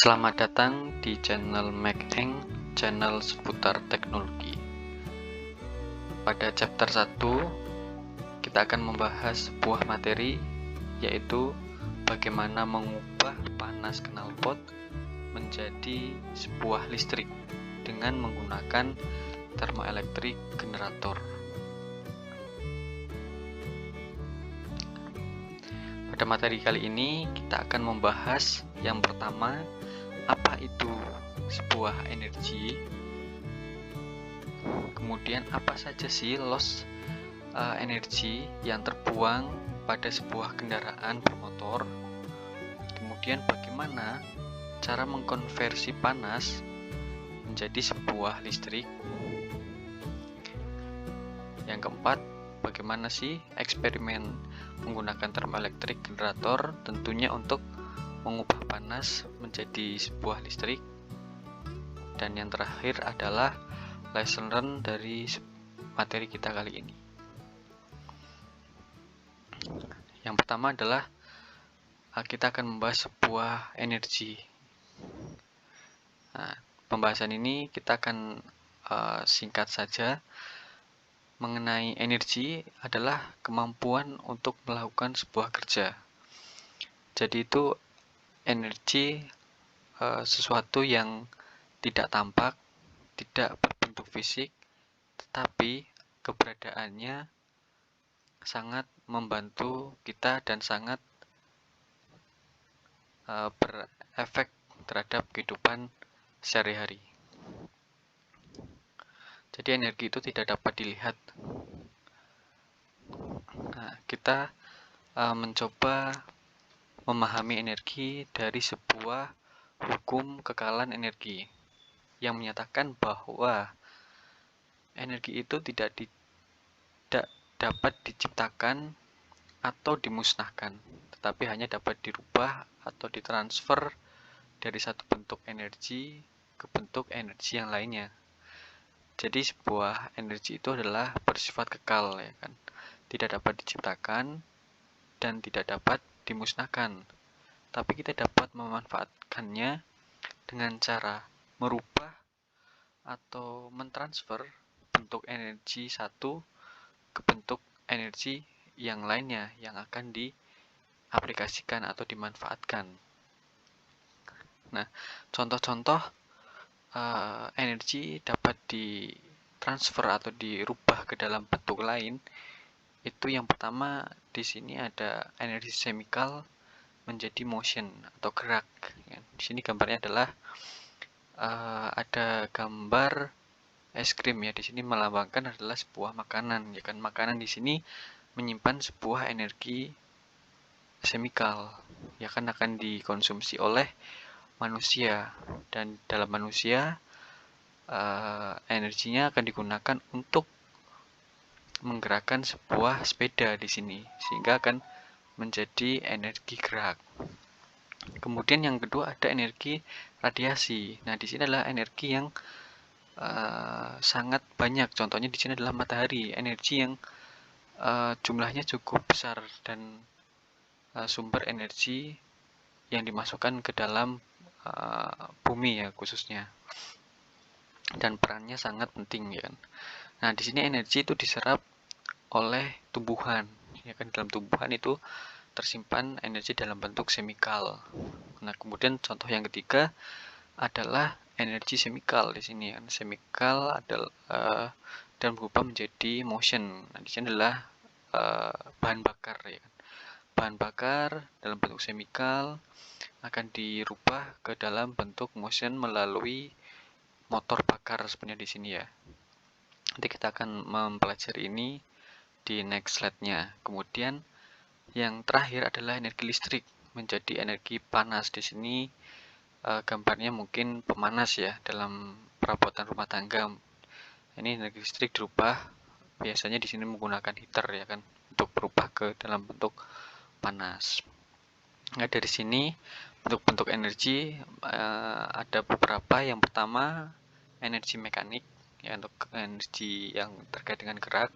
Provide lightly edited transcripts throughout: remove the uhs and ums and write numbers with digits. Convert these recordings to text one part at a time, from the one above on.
Selamat datang di channel MacEng, channel seputar teknologi. Pada chapter 1, kita akan membahas sebuah materi, yaitu bagaimana mengubah panas knalpot menjadi sebuah listrik dengan menggunakan thermoelectric generator. Pada materi kali ini, kita akan membahas yang pertama, apa itu sebuah energi, kemudian apa saja sih loss energi yang terbuang pada sebuah kendaraan bermotor, kemudian bagaimana cara mengkonversi panas menjadi sebuah listrik, yang keempat, bagaimana sih eksperimen menggunakan thermoelectric generator tentunya untuk mengubah panas menjadi sebuah listrik, dan yang terakhir adalah lesson learned dari materi kita kali ini. Yang pertama adalah kita akan membahas sebuah energi. Nah, pembahasan ini kita akan singkat saja. Mengenai energi adalah kemampuan untuk melakukan sebuah kerja. Jadi itu energi sesuatu yang tidak tampak, tidak berbentuk fisik, tetapi keberadaannya sangat membantu kita dan sangat berefek terhadap kehidupan sehari-hari. Jadi energi itu tidak dapat dilihat. Nah, kita mencoba memahami energi dari sebuah hukum kekalahan energi yang menyatakan bahwa energi itu tidak dapat diciptakan atau dimusnahkan, tetapi hanya dapat dirubah atau ditransfer dari satu bentuk energi ke bentuk energi yang lainnya. Jadi sebuah energi itu adalah bersifat kekal, ya kan? Tidak dapat diciptakan dan tidak dapat dimusnahkan. Tapi kita dapat memanfaatkannya dengan cara merubah atau mentransfer bentuk energi satu ke bentuk energi yang lainnya yang akan diaplikasikan atau dimanfaatkan. Nah, contoh-contoh energi dapat ditransfer atau dirubah ke dalam bentuk lain. Itu yang pertama, di sini ada energi chemical menjadi motion atau gerak. Di sini gambarnya adalah ada gambar es krim ya. Di sini melambangkan adalah sebuah makanan, ya kan? Makanan di sini menyimpan sebuah energi chemical, ya kan, akan dikonsumsi oleh manusia, dan dalam manusia energinya akan digunakan untuk menggerakkan sebuah sepeda di sini, sehingga akan menjadi energi gerak. Kemudian yang kedua ada energi radiasi. Nah, di sini adalah energi yang sangat banyak. Contohnya di sini adalah matahari, energi yang jumlahnya cukup besar dan sumber energi yang dimasukkan ke dalam bumi ya khususnya. Dan perannya sangat penting, ya kan. Nah, di sini energi itu diserap oleh tumbuhan, ya kan. Dalam tumbuhan itu tersimpan energi dalam bentuk chemical. Nah, kemudian contoh yang ketiga adalah energi chemical di sini, kan. Chemical adalah dan berubah menjadi motion. Nah, di sini adalah bahan bakar, ya kan. Bahan bakar dalam bentuk chemical akan dirubah ke dalam bentuk motion melalui motor bakar sebenarnya di sini ya. Nanti kita akan mempelajari ini di next slide-nya. Kemudian yang terakhir adalah energi listrik menjadi energi panas. Di sini gambarnya mungkin pemanas ya dalam perabotan rumah tangga. Ini energi listrik dirubah, biasanya di sini menggunakan heater ya kan, untuk berubah ke dalam bentuk panas. Nah, dari sini bentuk-bentuk energi ada beberapa. Yang pertama energi mekanik, ya, untuk energi yang terkait dengan gerak,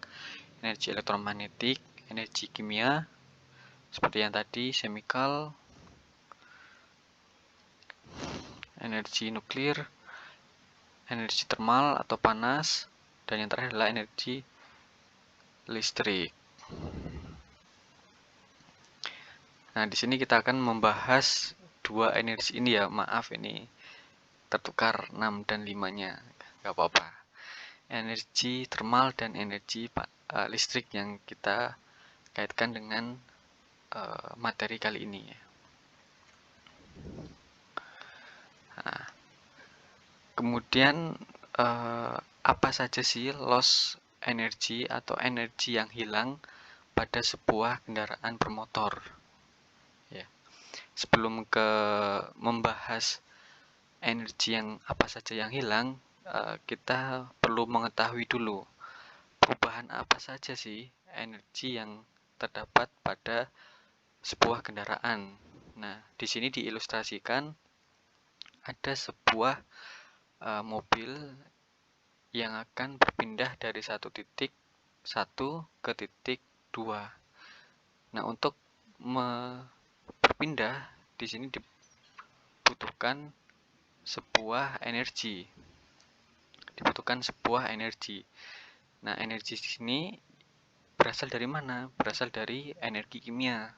energi elektromagnetik, energi kimia seperti yang tadi chemical, energi nuklir, energi termal atau panas, dan yang terakhir adalah energi listrik. Nah, di sini kita akan membahas dua energi ini ya. Maaf, ini tertukar 6 dan 5-nya. Gak apa-apa. Energi termal dan energi listrik yang kita kaitkan dengan materi kali ini ya. Nah, kemudian apa saja sih loss energi atau energi yang hilang pada sebuah kendaraan bermotor? Ya. Sebelum membahas energi yang apa saja yang hilang, kita perlu mengetahui dulu perubahan apa saja sih energi yang terdapat pada sebuah kendaraan. Nah, di sini diilustrasikan ada sebuah mobil yang akan berpindah dari satu titik 1 ke titik 2. Nah, untuk berpindah di sini dibutuhkan sebuah energi. Nah, energi di sini berasal dari mana? Berasal dari energi kimia.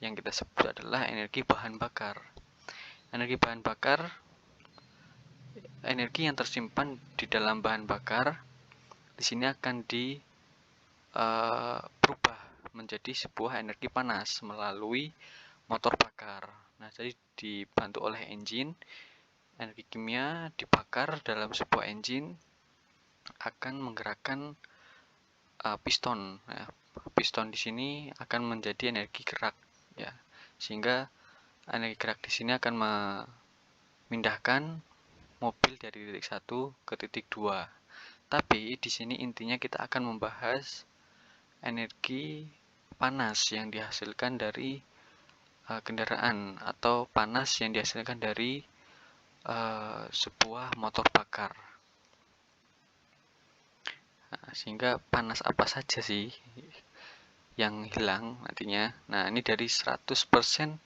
Yang kita sebut adalah energi bahan bakar. Energi bahan bakar, energi yang tersimpan di dalam bahan bakar, di sini akan berubah menjadi sebuah energi panas melalui motor bakar. Nah, jadi dibantu oleh engine, energi kimia dibakar dalam sebuah engine akan menggerakkan piston. Ya. Piston di sini akan menjadi energi gerak, ya, sehingga energi gerak di sini akan memindahkan mobil dari titik 1 ke titik 2. Tapi di sini intinya kita akan membahas energi panas yang dihasilkan dari kendaraan atau panas yang dihasilkan dari sebuah motor bakar. Nah, sehingga panas apa saja sih yang hilang nantinya? Nah, ini dari 100%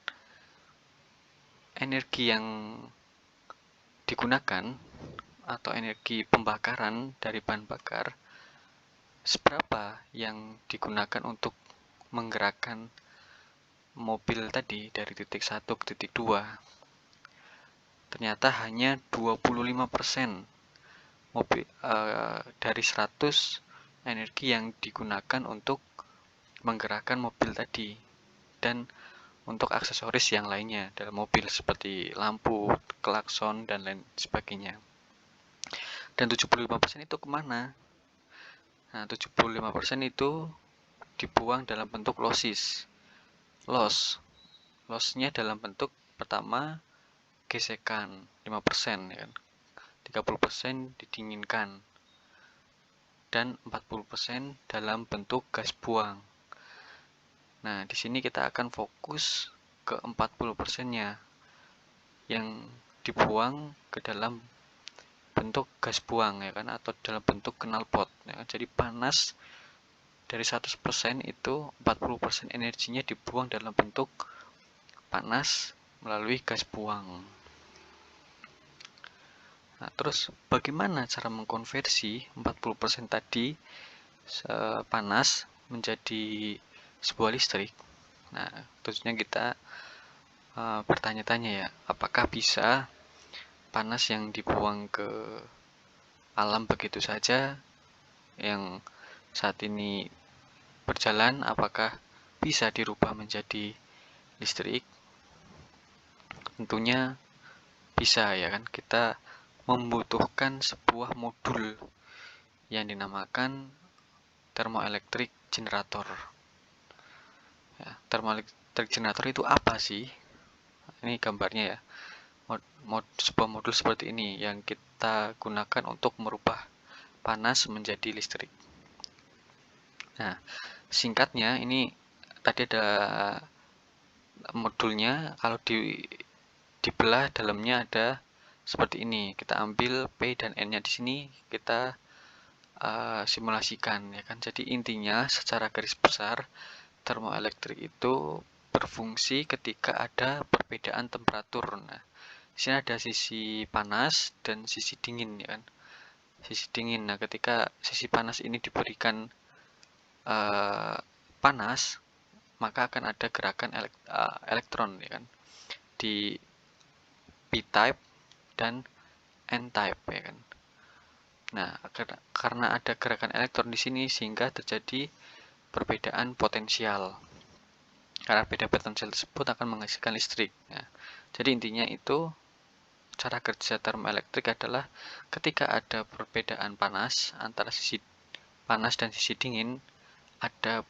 energi yang digunakan atau energi pembakaran dari bahan bakar, seberapa yang digunakan untuk menggerakkan mobil tadi dari titik 1 ke titik 2? Ternyata hanya 25% mobil dari 100 energi yang digunakan untuk menggerakkan mobil tadi, dan untuk aksesoris yang lainnya dalam mobil seperti lampu, klakson, dan lain sebagainya. Dan 75% itu kemana? Nah, 75% itu dibuang dalam bentuk loss. Lossnya dalam bentuk pertama gesekan 5%, ya kan? 30% didinginkan, dan 40% dalam bentuk gas buang. Nah, di sini kita akan fokus ke 40%-nya yang dibuang ke dalam bentuk gas buang, ya kan, atau dalam bentuk knalpot, ya kan? Jadi panas dari 100% itu 40% energinya dibuang dalam bentuk panas melalui gas buang. Nah, terus bagaimana cara mengkonversi 40% tadi panas menjadi sebuah listrik? Nah, tentunya kita bertanya-tanya ya, apakah bisa panas yang dibuang ke alam begitu saja yang saat ini berjalan, apakah bisa dirubah menjadi listrik? Tentunya bisa, ya kan. Kita membutuhkan sebuah modul yang dinamakan thermoelectric generator. Ya, thermoelectric generator itu apa sih? Ini gambarnya ya. Sebuah modul seperti ini yang kita gunakan untuk merubah panas menjadi listrik. Nah, singkatnya ini tadi ada modulnya, kalau dibelah dalamnya ada seperti ini. Kita ambil P dan N-nya di sini, kita simulasikan, ya kan. Jadi intinya secara garis besar termoelektrik itu berfungsi ketika ada perbedaan temperatur. Nah, Di sini ada sisi panas dan sisi dingin, ya kan? Sisi dingin. Nah, ketika sisi panas ini diberikan panas, maka akan ada gerakan elektron, ya kan, di p-type dan n-type, ya kan. Nah, karena ada gerakan elektron di sini sehingga terjadi perbedaan potensial. Karena beda potensial tersebut akan menghasilkan listrik. Nah, jadi intinya itu cara kerja termoelektrik adalah ketika ada perbedaan panas antara sisi panas dan sisi dingin, ada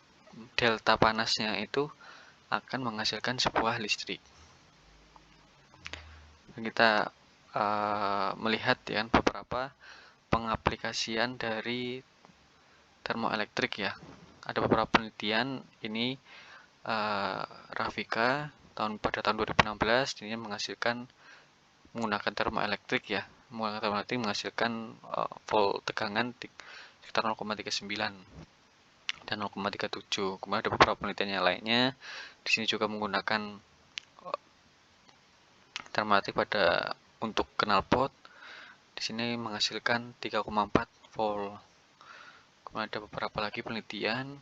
delta panasnya itu akan menghasilkan sebuah listrik. Kita melihat ya beberapa pengaplikasian dari termoelektrik ya. Ada beberapa penelitian ini Rafika pada tahun 2016 ini menggunakan termoelektrik ya. Menggunakan termoelektrik menghasilkan volt tegangan sekitar 0,39 dan 0,37. Kemudian ada beberapa penelitian yang lainnya. Di sini juga menggunakan termoelektrik pada untuk knalpot. Di sini menghasilkan 3,4 volt. Kemudian ada beberapa lagi penelitian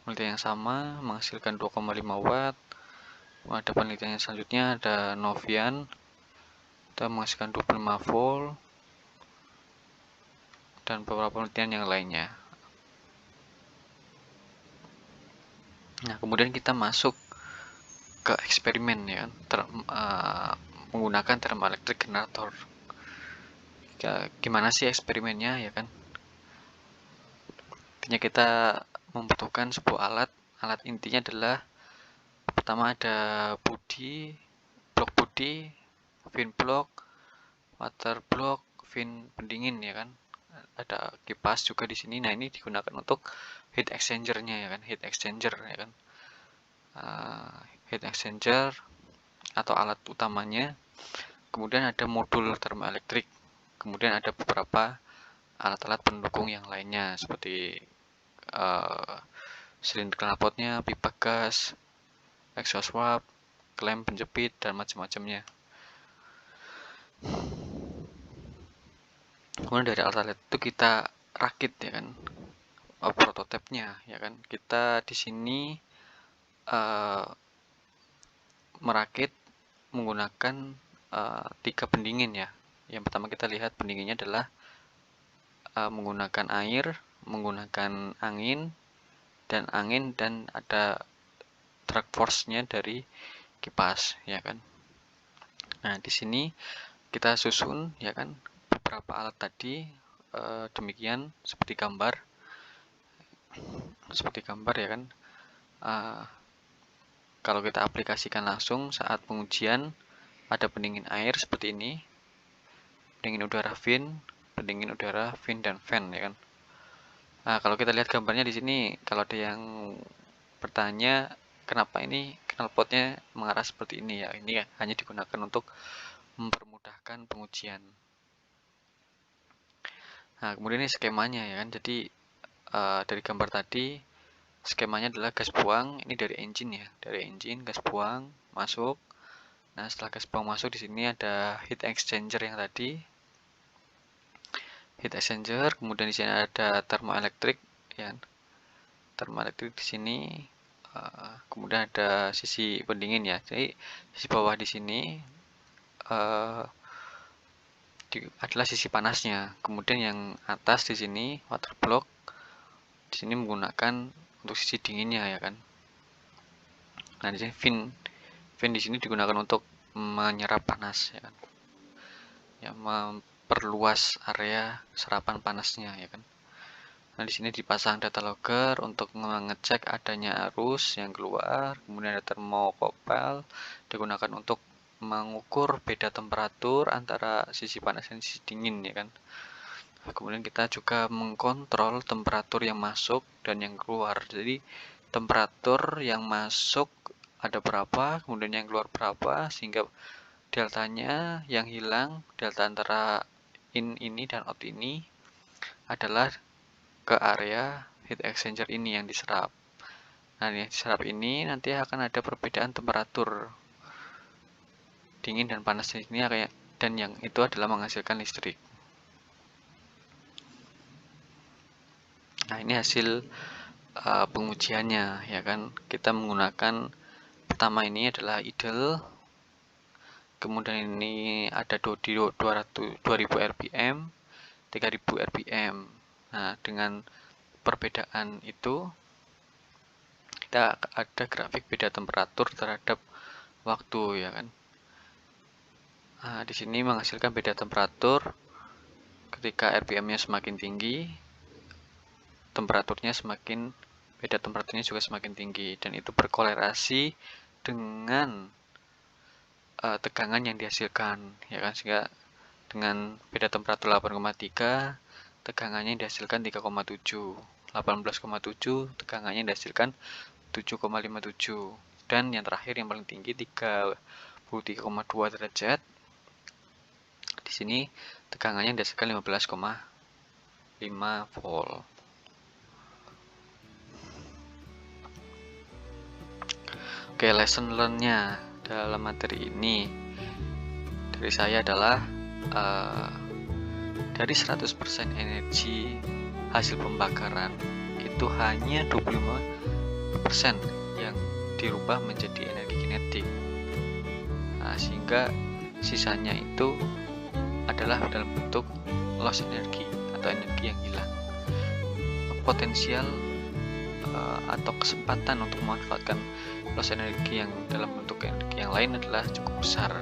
yang sama menghasilkan 2,5 watt. Ada penelitian yang selanjutnya ada Novian, kita menghasilkan 25 volt dan beberapa penelitian yang lainnya. Nah, kemudian kita masuk ke eksperimen ya, menggunakan thermoelectric generator. Gimana sih eksperimennya ya kan? Intinya kita membutuhkan sebuah alat. Alat intinya adalah pertama ada blok bodi, fin block, water block, fin pendingin ya kan. Ada kipas juga di sini. Nah, ini digunakan untuk heat exchanger-nya ya kan, heat exchanger ya kan. Heat exchanger atau alat utamanya. Kemudian ada modul termoelektrik. Kemudian ada beberapa alat-alat pendukung yang lainnya seperti silinder knalpotnya, pipa gas, exhaust valve, klem penjepit dan macam-macamnya. Kemudian dari alat-alat itu kita rakit ya kan, prototipenya ya kan. Kita di sini merakit menggunakan 3 pendingin ya. Yang pertama kita lihat pendinginnya adalah menggunakan air, menggunakan angin dan ada drag force-nya dari kipas ya kan. Nah, di sini kita susun ya kan beberapa alat tadi demikian seperti gambar ya kan. Kalau kita aplikasikan langsung saat pengujian, ada pendingin air seperti ini, pendingin udara fin, pendingin udara fin dan fan ya kan. Nah, kalau kita lihat gambarnya di sini, kalau ada yang bertanya kenapa ini knalpotnya mengarah seperti ini ya, ini ya hanya digunakan untuk mempermudahkan pengujian. Nah, kemudian ini skemanya ya kan. Jadi dari gambar tadi skemanya adalah gas buang, ini dari engine ya, dari engine gas buang masuk. Nah, setelah gas buang masuk di sini ada heat exchanger yang tadi, heat exchanger. Kemudian di sini ada termoelektrik ya, termoelektrik di sini. Kemudian ada sisi pendingin ya. Jadi sisi bawah di sini adalah sisi panasnya. Kemudian yang atas di sini water block. Di sini menggunakan untuk sisi dinginnya ya kan. Nah, di sini fin di sini digunakan untuk menyerap panas ya kan. Ya, memperluas area serapan panasnya ya kan. Nah, di sini dipasang data logger untuk mengecek adanya arus yang keluar. Kemudian ada thermocouple digunakan untuk mengukur beda temperatur antara sisi panas dan sisi dingin ya kan. Kemudian kita juga mengkontrol temperatur yang masuk dan yang keluar. Jadi temperatur yang masuk ada berapa, kemudian yang keluar berapa, sehingga deltanya yang hilang, delta antara in ini dan out ini adalah ke area heat exchanger ini yang diserap. Nah, yang diserap ini nanti akan ada perbedaan temperatur dingin dan panas di sini kayak, dan yang itu adalah menghasilkan listrik. Nah, ini hasil pengujiannya ya kan. Kita menggunakan pertama ini adalah idle, kemudian ini ada di 2000 rpm, 3000 rpm. Nah, dengan perbedaan itu kita ada grafik beda temperatur terhadap waktu ya kan. Nah, di sini menghasilkan beda temperatur ketika rpm-nya semakin tinggi, beda temperaturnya juga semakin tinggi, dan itu berkolerasi dengan tegangan yang dihasilkan ya kan, sehingga dengan beda temperatur 8,3 tegangannya yang dihasilkan 3,7, 18,7 tegangannya yang dihasilkan 7,57, dan yang terakhir yang paling tinggi 33,2 derajat. Di sini tegangannya yang dihasilkan 15,5 volt. Oke, lesson learn-nya dalam materi ini dari saya adalah dari 100% energi hasil pembakaran itu hanya 25% yang dirubah menjadi energi kinetik. Nah, sehingga sisanya itu adalah dalam bentuk loss energi atau energi yang hilang. Potensial atau kesempatan untuk memanfaatkan loss energi yang dalam bentuk energi yang lain adalah cukup besar.